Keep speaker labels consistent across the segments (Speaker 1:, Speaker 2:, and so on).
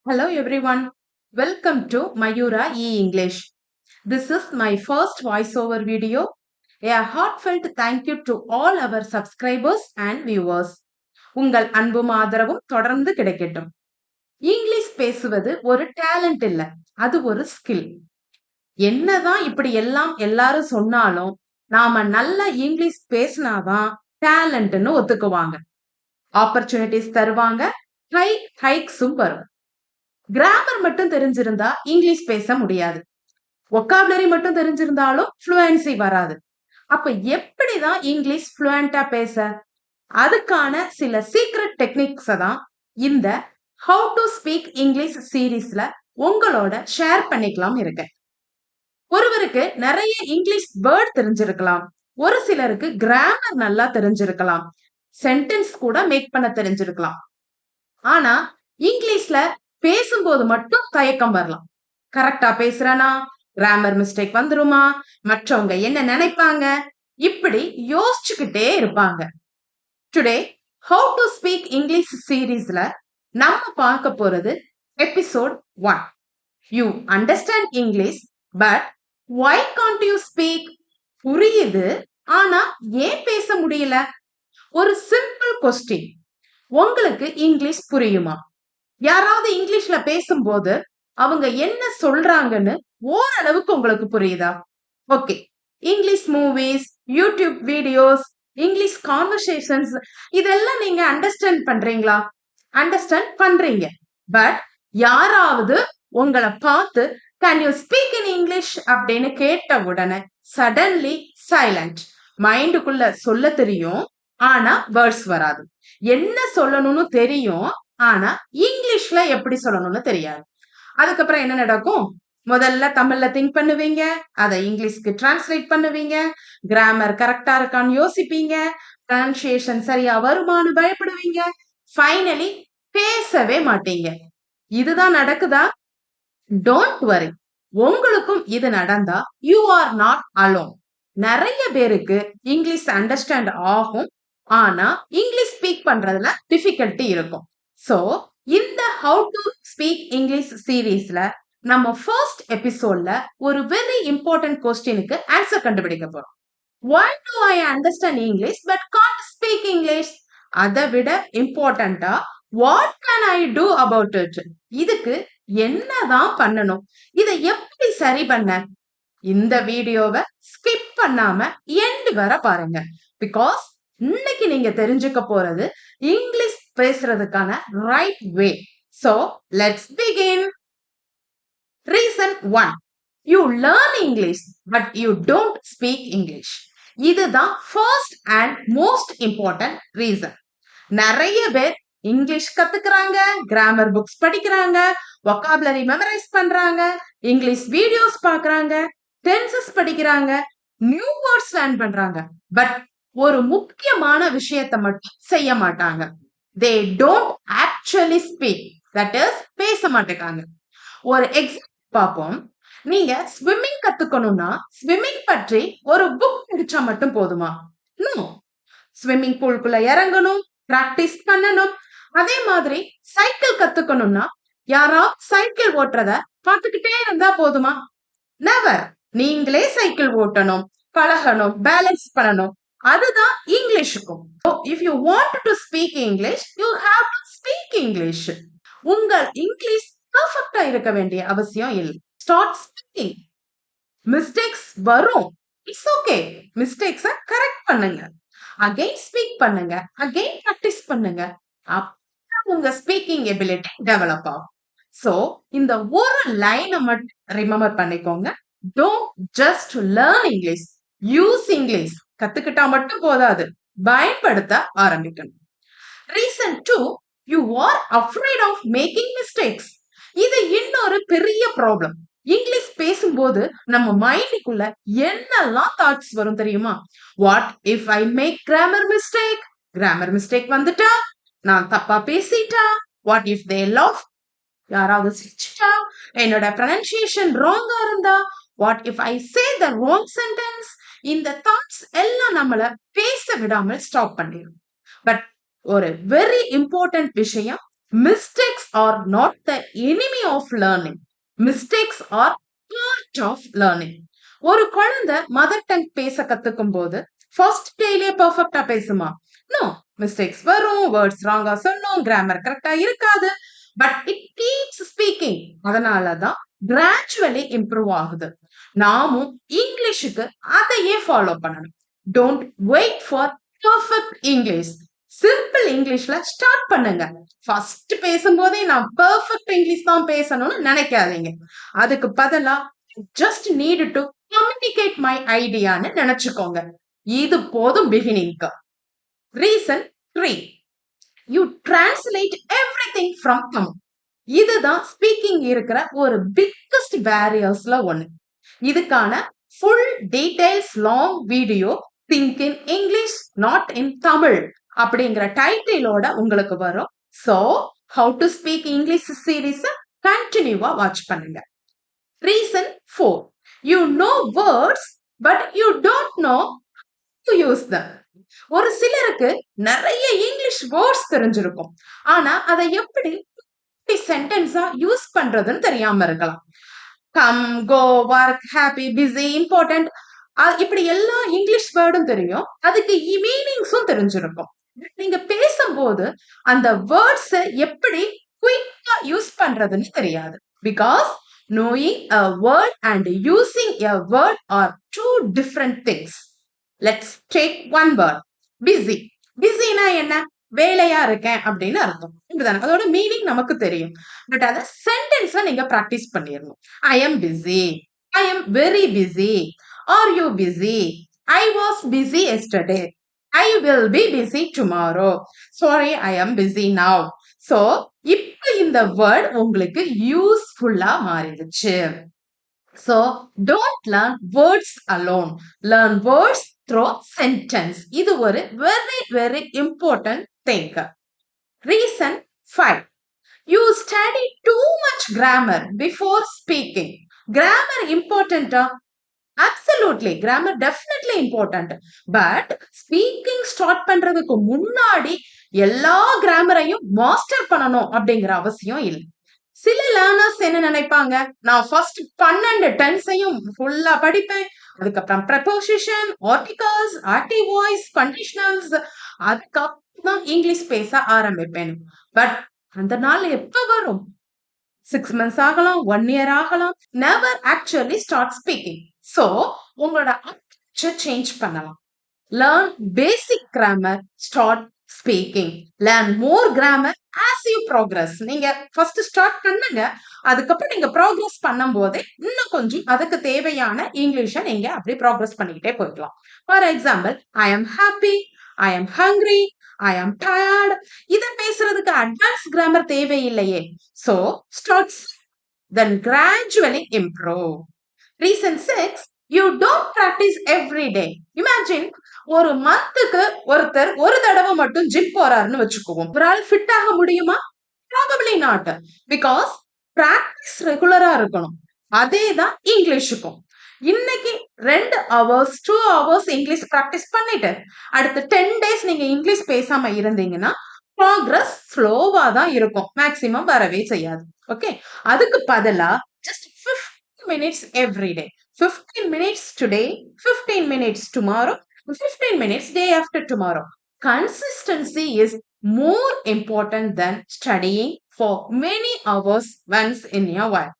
Speaker 1: Hello everyone. Welcome to Mayura E-English. This is my first voiceover video. A heartfelt thank you to all our subscribers and viewers. உங்கள் அன்பும் ஆதரவும் தொடர்ந்து கிடைக்கட்டும். English பேசுவது ஒரு talent இல்ல, அது ஒரு ஸ்கில். என்னதான் இப்படி எல்லாம் எல்லாரும் சொன்னாலும் நாம நல்லா இங்கிலீஷ் பேசினாதான் டேலண்ட்னு ஒத்துக்குவாங்க. ஆப்பர்ச்சுனிட்டிஸ் தருவாங்க, ஹைக்ஸும் வரும். கிராமர் மட்டும் தெரிஞ்சிருந்தா இங்கிலீஷ் பேச முடியாது. ஒக்காபுலரி மட்டும் தெரிஞ்சிருந்தாலும் ஃப்ளூயன்சி வராது. அப்ப எப்படிதான் இங்கிலீஷ் ஃப்ளூயண்டா பேச? அதுக்கான சில சீக்ரெட் டெக்னிக்ஸ் தான் இந்த ஹவு டு ஸ்பீக் இங்கிலீஷ் சீரீஸ்ல உங்களோட ஷேர் பண்ணிக்கலாம் இருக்கேன். ஒருவருக்கு நிறைய இங்கிலீஷ் வேர்ட் தெரிஞ்சிருக்கலாம், ஒரு சிலருக்கு கிராமர் நல்லா தெரிஞ்சிருக்கலாம், சென்டென்ஸ் கூட மேக் பண்ண தெரிஞ்சிருக்கலாம். ஆனா இங்கிலீஷ்ல பேசும்போது மட்டும் தயக்கம் வரலாம். கரெக்டா பேசுறனா, கிராமர் மிஸ்டேக் வந்துருமா, மற்றவங்க என்ன நினைப்பாங்க, இப்படி யோசிச்சுக்கிட்டே இருப்பாங்க. Today how to speak English சீரீஸ்ல நம்ம பார்க்க போறது episode 1. You understand English but why can't you speak? புரியுது, ஆனா ஏன் பேச முடியல? ஒரு சிம்பிள் கொஸ்டின். உங்களுக்கு இங்கிலீஷ் புரியுமா? யாராவது இங்கிலீஷ்ல பேசும்போது அவங்க என்ன சொல்றாங்கன்னு ஓரளவுக்கு உங்களுக்கு புரியுதா? Okay, English movies, YouTube videos, English conversations இதெல்லாம் நீங்க அண்டர்ஸ்டாண்ட் பண்றீங்களா? அண்டர்ஸ்டாண்ட் பண்றீங்க. பட் யாராவது உங்களை பார்த்து can you speak in English அப்படின்னு கேட்ட உடனே சடன்லி சைலண்ட். மைண்டுக்குள்ள சொல்ல தெரியும், ஆனா வேர்ட்ஸ் வராது. என்ன சொல்லணும்னு தெரியும், ஆனா இங்கிலீஷ்ல எப்படி சொல்லணும்னு தெரியாது. அதுக்கப்புறம் என்ன நடக்கும்? முதல்ல தமிழ்ல திங்க் பண்ணுவீங்க, அதை இங்கிலீஷ்க்கு டிரான்ஸ்லேட் பண்ணுவீங்க, கிராமர் கரெக்டா இருக்கான்னு யோசிப்பீங்க, ப்ரொனன்சியேஷன் சரியா வருமானு பயப்படுவீங்க, ஃபைனலி பேசவே மாட்டீங்க. இதுதான் நடக்குதா? டோன்ட் வரி, உங்களுக்கும் இது நடந்தா யூ ஆர் நாட் அலோன். நிறைய பேருக்கு இங்கிலீஷ் அண்டர்ஸ்டாண்ட் ஆகும், ஆனா இங்கிலீஷ் ஸ்பீக் பண்றதுல டிஃபிகல்ட்டி இருக்கும். சோ இந்த ஹவு டு ஸ்பீக் இங்கிலீஷ் சீரீஸ்ல நம்ம ஃபர்ஸ்ட் எபிசோட்ல ஒரு வெரி இம்பார்ட்டன்ட் கொஸ்டினுக்கு ஆன்சர் கண்டுபிடிக்க போறோம். why do I understand English but can't speak English? அதை விட இம்பார்ட்டண்டா what can I do about it? இதுக்கு என்னதான் பண்ணணும், இதை எப்படி சரி பண்ண? இந்த வீடியோவை ஸ்கிப் பண்ணாம எண்ட் வர பாருங்க. பிகாஸ் இன்னைக்கு நீங்க தெரிஞ்சுக்க போறது இங்கிலீஷ் பேசுறதுக்கான right way. So let's begin. Reason 1. You learn English but you don't speak English. இதுதான் first and most important reason. நிறைய பேர் இங்கிலீஷ் கத்துக்கிறாங்க, கிராமர் புக்ஸ் படிக்கிறாங்க, வொக்காபுலரி மெமரைஸ் பண்றாங்க, இங்கிலீஷ் வீடியோஸ் பாக்குறாங்க, டென்சஸ் படிக்கிறாங்க, நியூ வேர்ட்ஸ் லேர்ன் பண்றாங்க. பட் ஒரு முக்கியமான விஷயத்தை மட்டும் செய்ய மாட்டாங்க. They don't actually speak, that is பேச மாட்டேங்காங்க. ஒரு எக்ஸாம்பிள் பார்ப்போம். நீங்க ஸ்விம்மிங் கத்துக்கணும்னா ஸ்விம்மிங் பற்றி ஒரு புக் படிச்சா மட்டும் போதுமா? நோ. ஸ்விம்மிங் பூல்குள்ள இறங்கணும், பிராக்டிஸ் பண்ணணும். அதே மாதிரி சைக்கிள் கத்துக்கணும்னா யாரா சைக்கிள் ஓட்டுறத பார்த்துக்கிட்டே இருந்தா போதுமா? நெவர். நீங்களே சைக்கிள் ஓட்டணும், பழகணும், பேலன்ஸ் பண்ணணும். அதுதான் இங்கிலீஷுக்கும். If you want to speak English you have to speak English. உங்கள் இங்கிலீஷ் பெர்ஃபெக்ட்டா இருக்க வேண்டிய அவசியம் இல்லை. Start speaking. மிஸ்டேக்ஸ் வரும், இட்ஸ் ஓகே. மிஸ்டேக்ஸ கரெக்ட் பண்ணுங்க, அகைன் ஸ்பீக் பண்ணுங்க, அகைன் பிராக்டிஸ் பண்ணுங்க. அப்ப உங்க ஸ்பீக்கிங் எபிலிட்டி டெவலப் ஆகும். சோ இந்த ஒரு லைனை மட்டும் ரிமெம்பர் பண்ணிக்கோங்க. Don't just learn English, use English. கத்துக்கிட்டா மட்டும் போதாது, பயன்படுத்த ஆரம்பிக்கணும். Reason 2. You are afraid of making mistakes. இது இன்னொரு பெரிய ப்ராப்ளம். இங்கிலீஷ் பேசும்போது நம்ம மைண்டுக்குள்ள என்னெல்லாம் தாட்ஸ் வரும் தெரியுமா? What if I make grammar mistake? Grammar mistake வந்துட்டா, நான் தப்பா பேசிட்டா, வாட் இஃப் தே லாஃப்? யாராவது சிரிச்சிட்டா, என்னோட ப்ரொனன்சியேஷன் ராங்கா இருந்தா, what if I say the wrong sentence? இந்த தாட்ஸ் எல்லாம் நம்மள பேச விடாமல் ஸ்டாப் பண்ணிடும். பட் ஒரு வெரி இம்பார்ட்டன்ட் விஷயம், Mistakes are not the enemy of learning. Mistakes are part of learning. ஒரு குழந்தை மதர் டங் பேச கத்துக்கும் போது ஃபர்ஸ்ட் டேலயே பெர்ஃபெக்ட்டா பேசுமா? நோ, மிஸ்டேக்ஸ் வரும், வேர்ட்ஸ் ராங்கா சொல்லும், கிராமர் கரெக்டா இருக்காது. But it keeps speaking. அதனாலதான் கிராஜுவலி இம்ப்ரூவ் ஆகுது. நாமும் இங்கிலீஷுக்கு அதையே ஃபாலோ பண்ணணும். Don't wait for perfect English. Simple இங்கிலீஷ்ல ஸ்டார்ட் பண்ணுங்க. ஃபர்ஸ்ட் பேசும்போதே நான் பெர்ஃபெக்ட் இங்கிலீஷ் தான் பேசணும்னு நினைக்காதீங்க. அதுக்கு பதிலா just need to communicate my ஐடியான்னு நினைச்சுக்கோங்க. இது போதும் பிகினிங்க்கு. Reason 3, you translate everything from Tamil. இதுதான் ஸ்பீக்கிங் இருக்கிற ஒரு பிக்கஸ்ட் பேரியர்ஸ்ல ஒண்ணு. இதுக்கான full details long video think in English not இன் தமிழ் அப்படிங்கிற டைட்டிலோட உங்களுக்கு வரும். So how to speak English series கண்டினியூவா வாட்ச் பண்ணுங்க. Reason 4, you know words but you don't know to use them. ஒரு சிலருக்கு நிறைய இங்கிலீஷ் வேர்ட்ஸ் தெரிஞ்சிருக்கும், ஆனா அதை எப்படி சென்டென்ஸா யூஸ் பண்றதுன்னு தெரியாம இருக்கலாம். கம், கோ, ஒர்க், ஹாப்பி, பிஸி, இம்பார்ட்டன்ட், இப்படி எல்லா இங்கிலீஷ் வேர்டும் தெரியும், அதுக்கு மீனிங்ஸும் தெரிஞ்சிருக்கும். நீங்க பேசும்போது அந்த வேர்ட்ஸ் எப்படி குயிக்கா யூஸ் பண்றதுன்னு தெரியாது. Because knowing a word and using a word are two different things. Let's take one word, busy. பிஸினா என்ன? வேலையா இருக்கேன் அப்படின்னு அர்த்தம். அதோட மீனிங் நமக்கு தெரியும். பட் அத சென்டென்ஸ்ல நீங்க பிராக்டிஸ் பண்ணிடணும். I am busy, I am very busy, are you busy, I was busy yesterday, I will be busy tomorrow, sorry I am busy now. So இப்ப இந்த வேர்ட் உங்களுக்கு யூஸ்ஃபுல்லா மாறிடுச்சு. So don't learn words alone, learn words through sentence. இது ஒரு very very important thing. Reason 5, you study too much grammar before speaking. Grammar important? Absolutely, grammar definitely important. But speaking start பண்றதுக்கு முன்னாடி எல்லா கிராமரையும் master பண்ணணும் அப்படிங்கிற அவசியம் இல்லை. சில லேர்னர்ஸ் என்ன நினைப்பாங்க, நான் ஃபர்ஸ்ட் 12 டென்ஸையும் ஃபுல்லா படிப்பேன், அதுக்கப்புறம் ப்ரெபோசிஷன், ஆர்டிகல்ஸ், ஆக்டிவ் வாய்ஸ், கண்டிஷனல்ஸ், அதுக்கப்புறம் இங்கிலீஷ் பேச ஆரம்பிப்பேன். பட் அந்த நாள் எப்ப வரும்? 6 months ஆகலாம், 1 year ஆகலாம். Never actually start speaking. So உங்களோட அப்ரோச்சை சேஞ்ச் பண்ணலாம். Learn basic grammar, start speaking. Learn more grammar as you progress. நீங்க ஃபர்ஸ்ட் ஸ்டார்ட் பண்ணுங்க, அதுக்கப்புறம் நீங்க ப்ரோக்ரஸ் பண்ணும் போதே இன்னும் கொஞ்சம் அதுக்கு தேவையான இங்கிலீஷை நீங்க அப்படி ப்ரோக்ரஸ் பண்ணிக்கிட்டே போயிடலாம். For example, I am happy, I am hungry, I am tired. இத பேசுறதுக்கு அட்வான்ஸ் கிராமர் தேவையில்லையே. So start then gradually improve. Reason 6, you don't practice every day. Imagine ஒரு மந்த்துக்கு ஒருத்தர் ஒரு தடவை மட்டும் ஜிம் போறாருன்னு வச்சுக்குவோம். ஒரு ஆள் ஃபிட் ஆக முடியுமா? Probably not. பிகாஸ் பிராக்டிஸ் ரெகுலரா இருக்கணும். அதேதான் இங்கிலீஷுக்கும். இன்னைக்கு 2 hours 2 hours இங்கிலீஷ் பிராக்டிஸ் பண்ணிட்டு அடுத்த 10 days நீங்க இங்கிலீஷ் பேசாம இருந்தீங்கன்னா ப்ராக்ரஸ் ஸ்லோவா தான் இருக்கும், மேக்சிமம் வரவே செய்யாது. ஓகே, அதுக்கு பதிலா just 15 minutes every day. 15 minutes today, 15 minutes tomorrow, 15 minutes day after tomorrow. Consistency is more important than studying for many hours once in a while.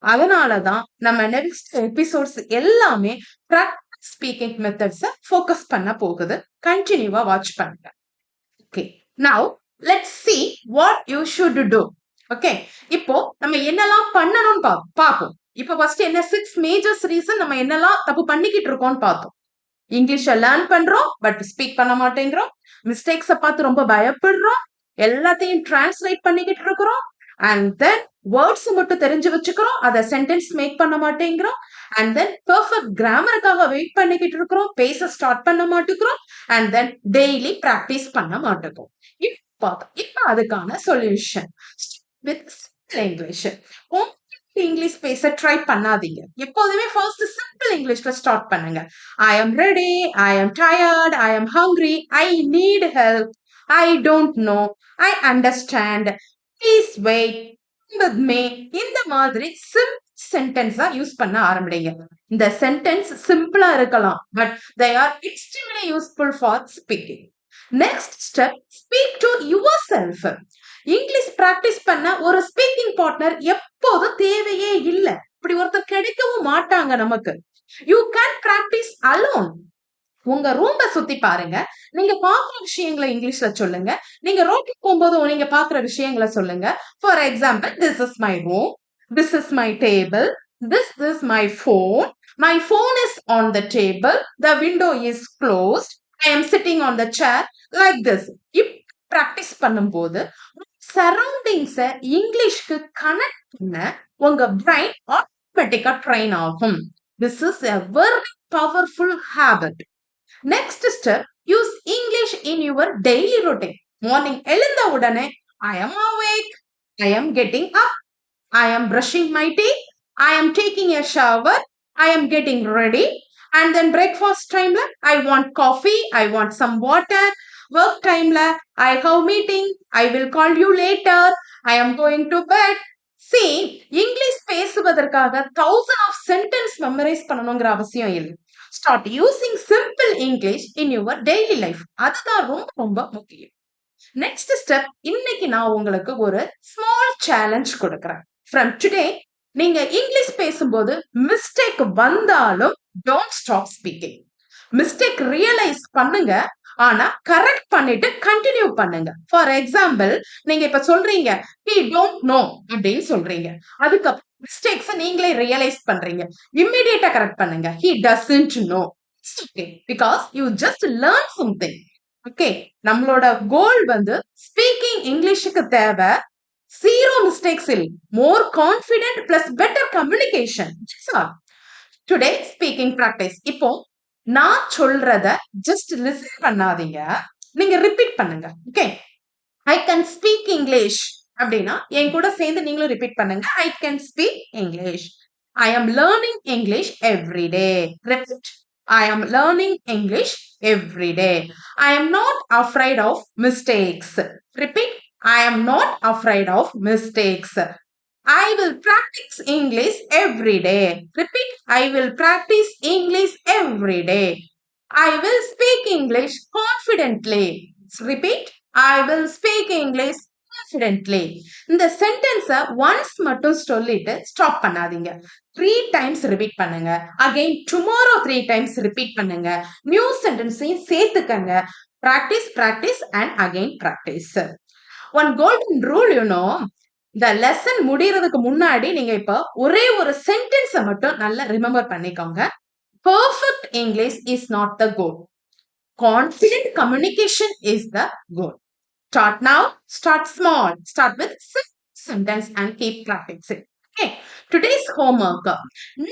Speaker 1: அதனாலதான் நம்ம நெக்ஸ்ட் எபிசோட்ஸ் எல்லாமே பிராக்டிஸ் ஸ்பீக்கிங் மெத்தட்ஸை ஃபோக்கஸ் பண்ண போகுது. கண்டினியூவா watch பண்ணுங்க. Okay, now let's see what you should do. Okay, இப்போ நம்ம என்னெல்லாம் பண்ணணும்னு பார்ப்போம். இப்போ ஃபர்ஸ்ட் என்ன 6 மேஜர்ஸ் ரீசன் நம்ம என்னெல்லாம் தப்பு பண்ணிக்கிட்டு இருக்கோம்னு பார்த்தோம். இங்கிலீஷை லேர்ன் பண்றோம் பட் ஸ்பீக் பண்ண மாட்டேங்கிறோம், மிஸ்டேக்ஸை பார்த்து ரொம்ப பயப்படுறோம், எல்லாத்தையும் டிரான்ஸ்லேட் பண்ணிக்கிட்டு இருக்கிறோம், அண்ட் தென் வேர்ட்ஸ் மட்டும் தெரிஞ்சு வச்சுக்கிறோம், அதை சென்டென்ஸ் மேக் பண்ண மாட்டேங்கிறோம், அண்ட் தென் பெர்ஃபெக்ட் கிராமருக்காக வெயிட் பண்ணிக்கிட்டு இருக்கிறோம், பேச ஸ்டார்ட் பண்ண மாட்டேங்கிறோம், அண்ட் தென் டெய்லி பிராக்டிஸ் பண்ண மாட்டேங்கிறோம். இப்போ அதுக்கான சொல்யூஷன் வித் இங்கிலீஷ். இங்கிலீஷ் பேச ட்ரை பண்ணாதீங்க. எப்போதுமே ஃபர்ஸ்ட் சிம்பிள் இங்கிலீஷ்ல ஸ்டார்ட் பண்ணுங்க. I am ready, I am tired, I am hungry, I need help, I don't know, I understand. Please wait with me இந்த மாதிரி சென்டென்ஸா யூஸ் பண்ண ஆரம்பிங்க. இந்த சென்டென்ஸ் சிம்பிளா இருக்கலாம், but they are extremely useful for speaking. Next step, speak to your self. English practice பண்ண ஒரு speaking partner எப்போதும் தேவையே இல்ல. இப்படி ஒருத்தர் கிடைக்கவும் மாட்டாங்க நமக்கு. You can practice alone. உங்க ரூம்ப சுத்தி பாருங்க. நீங்க பாக்குற விஷயங்களை இங்கிலீஷ்ல சொல்லுங்க. நீங்க ரோட்ல போகும்போது நீங்க பாக்குற விஷயங்களை சொல்லுங்க. For example, this is my room, this is my table, this is my phone, my phone is on the table, the window is closed, I am sitting on the chair, like this. Practice பண்ணும்போது சரௌண்டிங்ஸ இங்கிலீஷ்க்கு connect பண்ண உங்க brain ஆட்டோமேட்டிக்கா train ஆகும். This is a very powerful habit. Next step, use English in your daily routine. Morning எழுந்த உடனே I am awake, I am getting up, I am brushing my teeth, I am taking a shower, I am getting ready, and then breakfast time la I want coffee, I want some water. Work time la I have meeting, I will call you later, I am going to bed. See, English பேசுவதற்காக thousands of sentence memorize பண்ணணுங்கிற அவசியம் இல்லை. Start using simple English in your daily life. அதுதான் ரொம்ப ரொம்ப முக்கியம். Next step, இன்னைக்கு நான் உங்களுக்கு ஒரு ஸ்மால் சேலஞ்ச் கொடுக்குறேன். ஃப்ரம் டுடே நீங்க இங்கிலீஷ் பேசும்போது மிஸ்டேக் வந்தாலும் don't stop speaking. Mistake realise பண்ணுங்க, ஆனா கரெக்ட் பண்ணிட்டு கண்டினியூ பண்ணுங்க. ஃபார் எக்ஸாம்பிள், நீங்க இப்ப சொல்றீங்க he don't know அப்படின்னு சொல்றீங்க. அதுக்கப்புறம் மிஸ்டேக்ஸ் நீங்களே ரியலைஸ் பண்றீங்க. இம்மிடியேட்டா கரெக்ட் பண்ணுங்க. he doesn't know. It's okay because you just learn something. Okay, நம்மளோட கோல் வந்து ஸ்பீக்கிங் இங்கிலீஷுக்கு தேவை ஜீரோ மிஸ்டேக்ஸ் இல்லை, more confident plus better communication. Today speaking practice. இப்போ நான் சொல்றத ஜஸ்ட் லிசன் பண்ணாதீங்க, நீங்க ரிப்பீட் பண்ணுங்க. Okay, I can speak English அப்படின்னா என் கூட சேர்ந்து நீங்களும் ரிப்பீட் பண்ணுங்க. I can speak English. ஐ ஆம் learning English every day. Repeat. I am learning English every day. I am not afraid of mistakes. Repeat. I am not afraid of mistakes. I will practice English every day. Repeat. I will practice English every day. I will speak English confidently. Repeat. I will speak English confidently. இந்த சென்டென்ஸை once மட்டும் சொல்லிட்டு stop பண்ணாதீங்க. 3 times repeat பண்ணுங்க. Again tomorrow 3 times repeat பண்ணுங்க. New சென்டென்ஸையும் சேர்த்துக்கங்க. Practice practice and again practice. One golden rule இந்த லெசன் முடியறதுக்கு முன்னாடி நீங்க இப்ப ஒரே ஒரு சென்டென்ஸை மட்டும் நல்லா ரிமெம்பர் பண்ணிக்கோங்க. Perfect English is not the goal. Confident communication is the goal. Start now, start small, start with sentence and keep practicing. Okay, today's homework.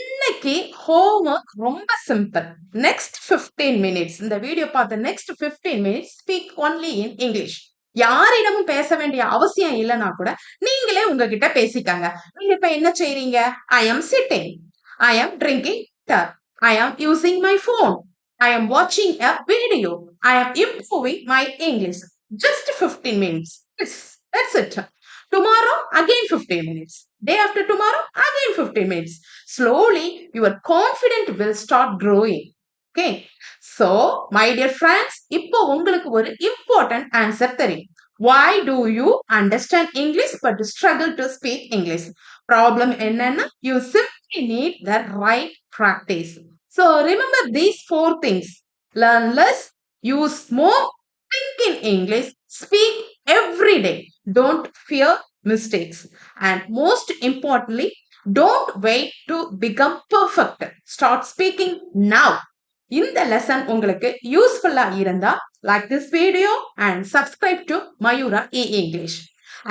Speaker 1: இன்னைக்கு homework ரொம்ப simple. Next 15 minutes, இந்த வீடியோ பார்த்த next 15 minutes speak only in English. யாரிடமும் பேச வேண்டிய அவசியம் இல்லைன்னா கூட நீங்களே உங்ககிட்ட பேசிக்காங்க. நீங்க இப்ப என்ன செய்றீங்க? I am sitting, I am drinking water, I am using my phone, I am watching a video, I am improving my English. Just 15 minutes. Yes, that's it. Tomorrow, again 15 minutes. Day after tomorrow, again 15 minutes. Slowly, your confidence will start growing. Okay. So, my dear friends, இப்போ உங்களுக்கு ஒரு important answer தெரியும். Why do you understand English but struggle to speak English? Problem என்னன்னா, you simply need the right practice. So, remember these 4 things. Learn less, use more, think in English, speak every day. Don't fear mistakes. And most importantly, don't wait to become perfect. Start speaking now. இந்த lesson உங்களுக்கு யூஸ்ஃபுல்லா இருந்தா like this video and subscribe to Mayura E-English.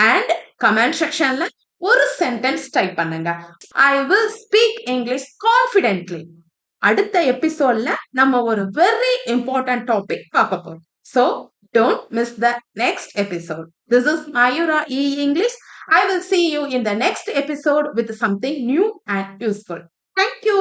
Speaker 1: And comment sectionல ஒரு sentence type பண்ணுங்க. I will speak English confidently. அடுத்த எபிசோட்ல நம்ம ஒரு very important topic பார்க்க போறோம். So, don't miss the next episode. This is Mayura E-English. I will see you in the next episode with something new and useful. Thank you.